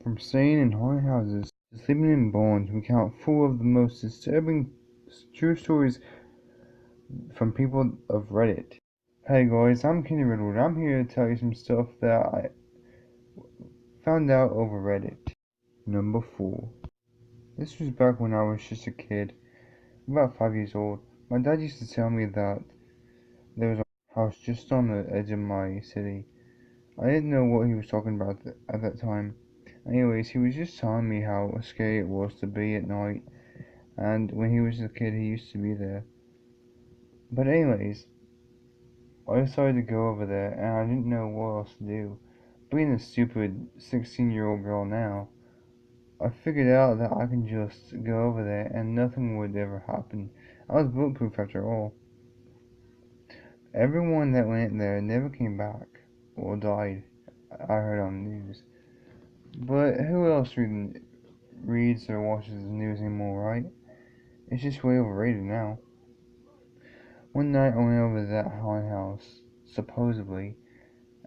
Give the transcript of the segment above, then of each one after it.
From staying in haunted houses to sleeping in barns, we count full of the most disturbing true stories from people of Reddit. Hey guys, I'm Kenny Riddle, I'm here to tell you some stuff that I found out over Reddit. Number 4. This was back when I was just a kid, about 5 years old. My dad used to tell me that there was a house just on the edge of my city. I didn't know what he was talking about at that time. Anyways, he was just telling me how scary it was to be at night, and when he was a kid, he used to be there. But anyways, I decided to go over there, and I didn't know what else to do. Being a stupid 16-year-old girl now, I figured out that I can just go over there and nothing would ever happen. I was bulletproof after all. Everyone that went there never came back, or died, I heard on the news. But who else reads or watches the news anymore, right? It's just way overrated now. One night I went over to that haunted house, supposedly,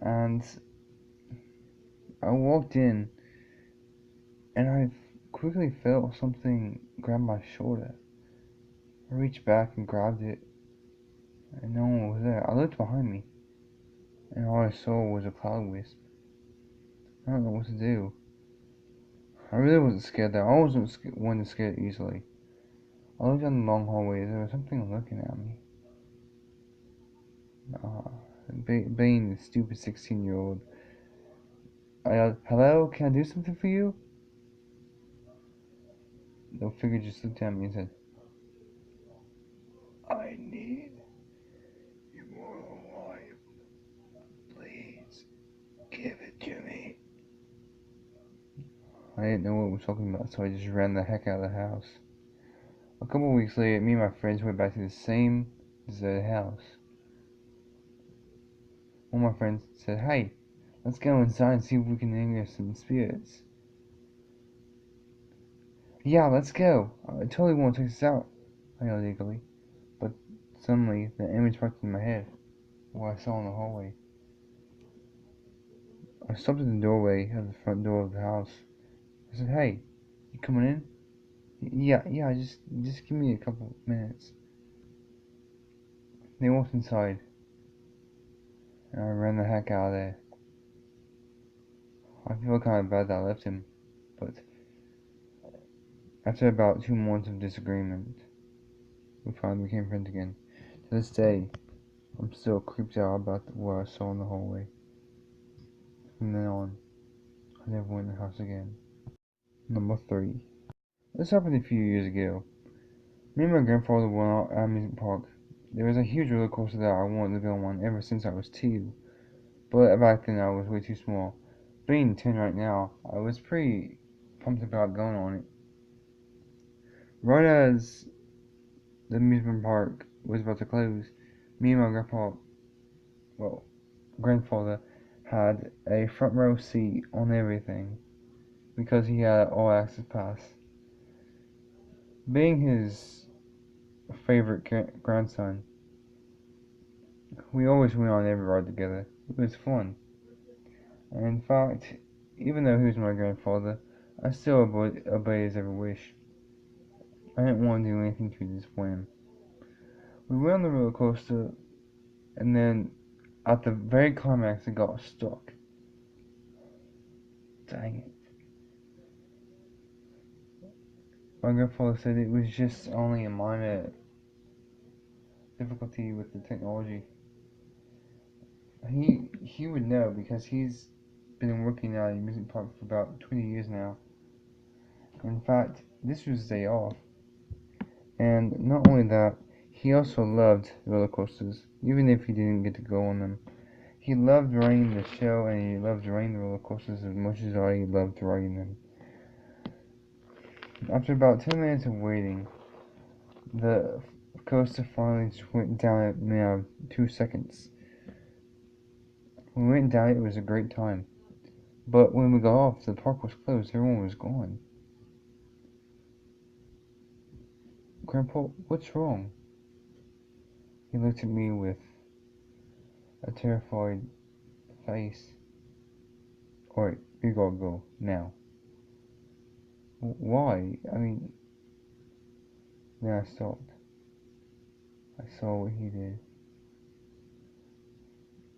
and I walked in, and I quickly felt something grab my shoulder. I reached back and grabbed it, and no one was there. I looked behind me, and all I saw was a cloud wisp. I don't know what to do. I really wasn't scared though. I wasn't one to scare easily. I looked down the long hallway. There was something looking at me. Being the stupid 16-year-old, I yelled, "Hello, can I do something for you?" The figure just looked at me and said, "I need your life. Please give it to me." I didn't know what it was talking about, so I just ran the heck out of the house. A couple of weeks later, me and my friends went back to the same deserted house. One of my friends said, "Hey, let's go inside and see if we can anger some spirits." "Yeah, let's go. I totally want to take this out," I yelled eagerly. But suddenly, the image popped in my head, what I saw in the hallway. I stopped at the doorway of the front door of the house. I said, "Hey, you coming in?" Yeah, just give me a couple minutes." They walked inside, and I ran the heck out of there. I feel kind of bad that I left him, but after about 2 months of disagreement, we finally became friends again. To this day, I'm still creeped out about what I saw in the hallway. From then on, I never went in the house again. Number 3. This happened a few years ago. Me and my grandfather went out at an amusement park. There was a huge roller coaster that I wanted to go on ever since I was 2, but back then I was way too small. Being 10 right now, I was pretty pumped about going on it. Right as the amusement park was about to close, me and my grandfather, had a front row seat on everything because he had an all access pass. Being his favorite grandson, we always went on every ride together. It was fun. And in fact, even though he was my grandfather, I still obeyed his every wish. I didn't want to do anything to disappoint him. We went on the roller coaster, and then at the very climax, it got stuck. Dang it. My grandfather said it was just only a minor difficulty with the technology. He would know because he's been working at an amusement park for about 20 years now. In fact, this was his day off. And not only that, he also loved roller coasters, even if he didn't get to go on them. He loved riding the show and he loved riding the roller coasters as much as I loved riding them. After about 10 minutes of waiting, the coaster finally just went down at 2 seconds. When we went down, it was a great time. But when we got off, the park was closed. Everyone was gone. "Grandpa, what's wrong?" He looked at me with a terrified face. "Alright, you gotta go, now." Why? I mean, then I stopped. I saw what he did.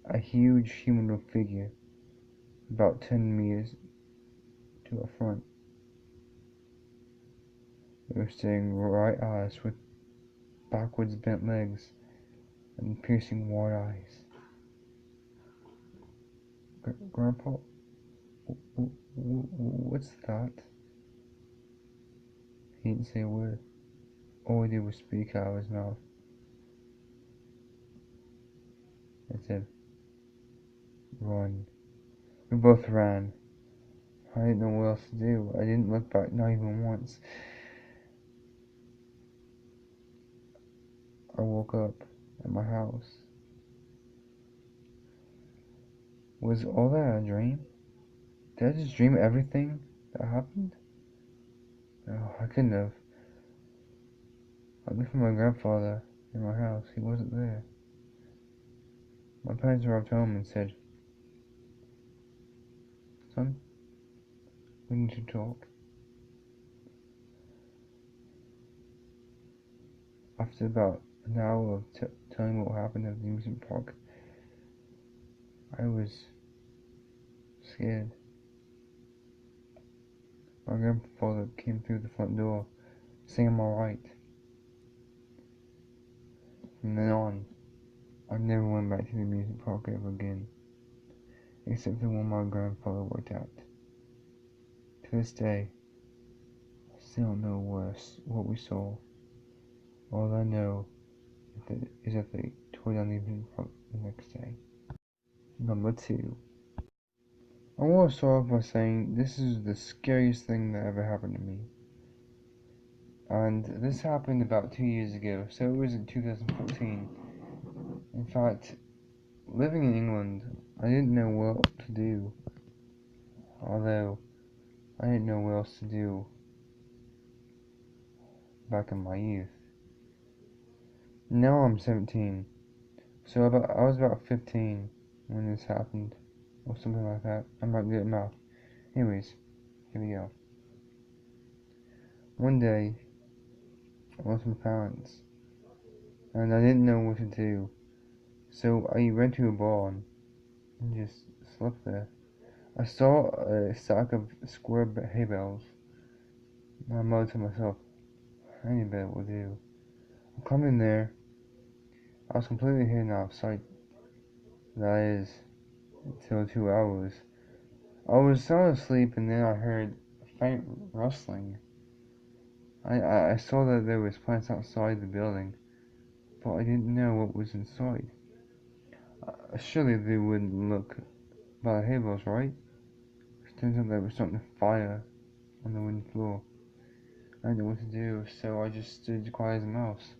A huge humanoid figure, about 10 meters to our front. It was staring right at us with backwards bent legs and piercing wide eyes. Grandpa, what's that? He didn't say a word. All he did was speak out of his mouth. I said, run. We both ran. I didn't know what else to do. I didn't look back, not even once. I woke up at my house. Was all that a dream? Did I just dream everything that happened? No, I couldn't have. I looked for my grandfather in my house. He wasn't there. My parents arrived home and said, son, we need to talk. After about an hour of telling what happened at the amusement park, I was scared. My grandfather came through the front door, saying I'm alright. From then on, I never went back to the amusement park ever again, except the one my grandfather worked at. To this day, I still don't know what we saw. All I know is that they tore down the amusement park the next day. Number 2. I want to start off by saying this is the scariest thing that ever happened to me. And this happened about 2 years ago, so it was in 2014. In fact, living in England, I didn't know what to do. Although, I didn't know what else to do back in my youth. Now I'm 17, so I was about 15 when this happened, or something like that. I'm not good at math. Anyways, here we go. One day, I lost my parents, and I didn't know what to do, so I went to a barn and just slept there. I saw a stack of square hay bales. I muttered to myself, any bed will do. I come in there. I was completely hidden out of sight. That is, until 2 hours. I was sound asleep and then I heard a faint rustling. I saw that there was plants outside the building, but I didn't know what was inside. Surely they wouldn't look by the hay bales, right? It turns out there was something fire on the wooden floor. I didn't know what to do, so I just stood quiet as a mouse.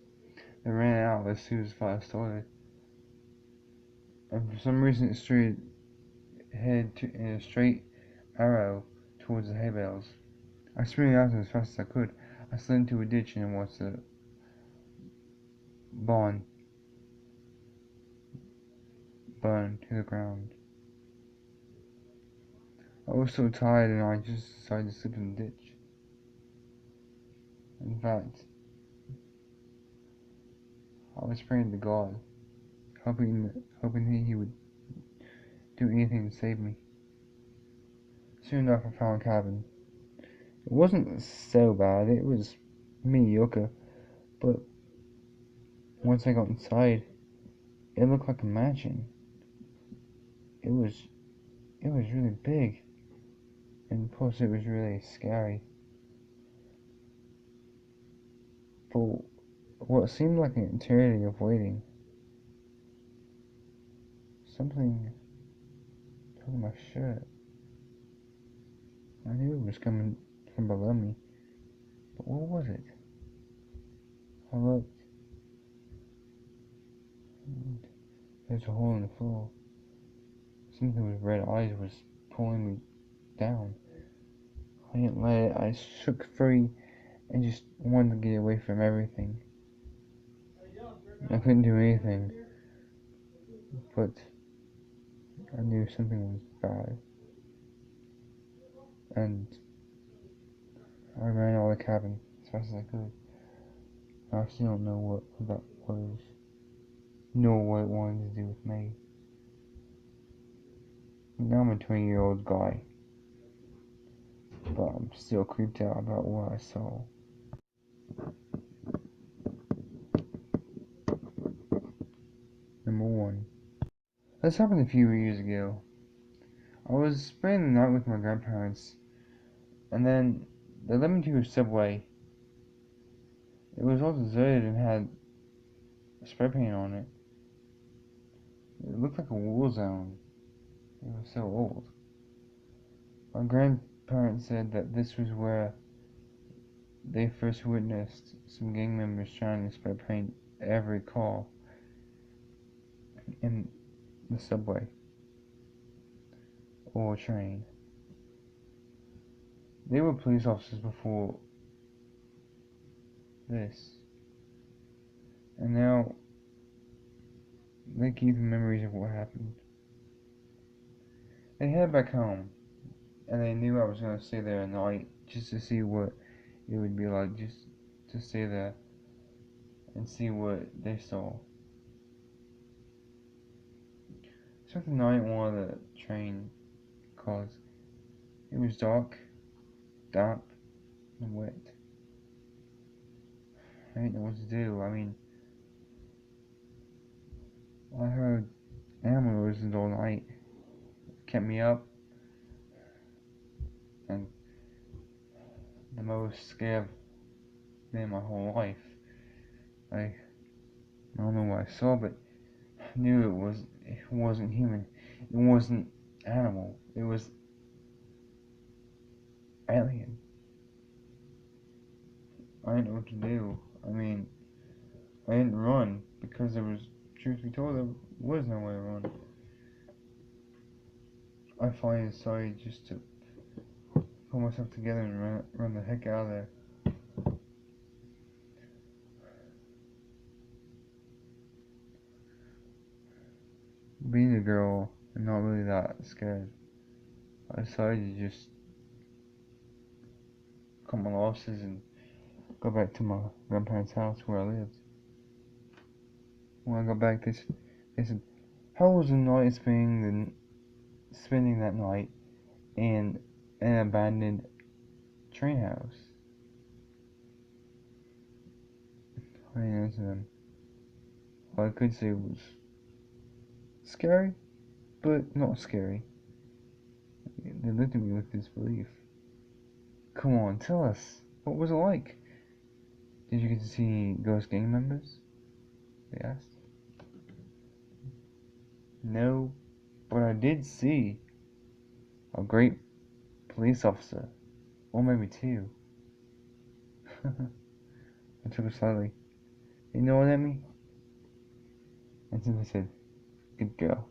They ran out as soon as the fire started. And for some reason it head in a straight arrow towards the hay bales. I sprinted after as fast as I could. I slid into a ditch and watched the barn burn to the ground. I was so tired and I just decided to sleep in the ditch. In fact, I was praying to God, hoping he would do anything to save me. Soon enough I found a cabin. It wasn't so bad, it was mediocre, but once I got inside, it looked like a mansion. It was really big, and plus it was really scary. For what seemed like an eternity of waiting, something took my shirt. I knew it was coming from below me, but what was it? I looked, and there's a hole in the floor. Something with red eyes was pulling me down. I didn't let it. I shook free and just wanted to get away from everything. I couldn't do anything, but I knew something was bad. And I ran out of the cabin as fast as I could. I still don't know what that was, nor what it wanted to do with me. Now I'm a 20-year-old guy, but I'm still creeped out about what I saw. Number 1. This happened a few years ago. I was spending the night with my grandparents, and then they led me to a subway. It was all deserted and had spray paint on it. It looked like a war zone. It was so old. My grandparents said that this was where they first witnessed some gang members trying to spray paint every car in the subway or train. They were police officers before this, and now they keep memories of what happened. They headed back home, and they knew I was going to stay there a night just to see what it would be like, just to stay there and see what they saw. Spent the night in one of the train cars. It was dark, damp, and wet. I didn't know what to do. I mean, I heard animal noises all night. It kept me up, and the most scared I've been in my whole life. I don't know what I saw, but I knew it wasn't human. It wasn't animal. It was alien. I didn't know what to do. I mean, I didn't run because truth be told, there was no way to run. I finally decided just to pull myself together and run the heck out of there. Being a girl and not really that scared, I decided to just cut my losses and go back to my grandparents' house where I lived. When I got back, they said, "How was the night spending that night in an abandoned train house?" I didn't answer them. All I could say was scary, but not scary. They looked at me with disbelief. "Come on, tell us. What was it like? Did you get to see any ghost gang members?" they asked. "No, but I did see a great police officer, or maybe two." I took it slightly. They nodded at me and simply said, "Good girl."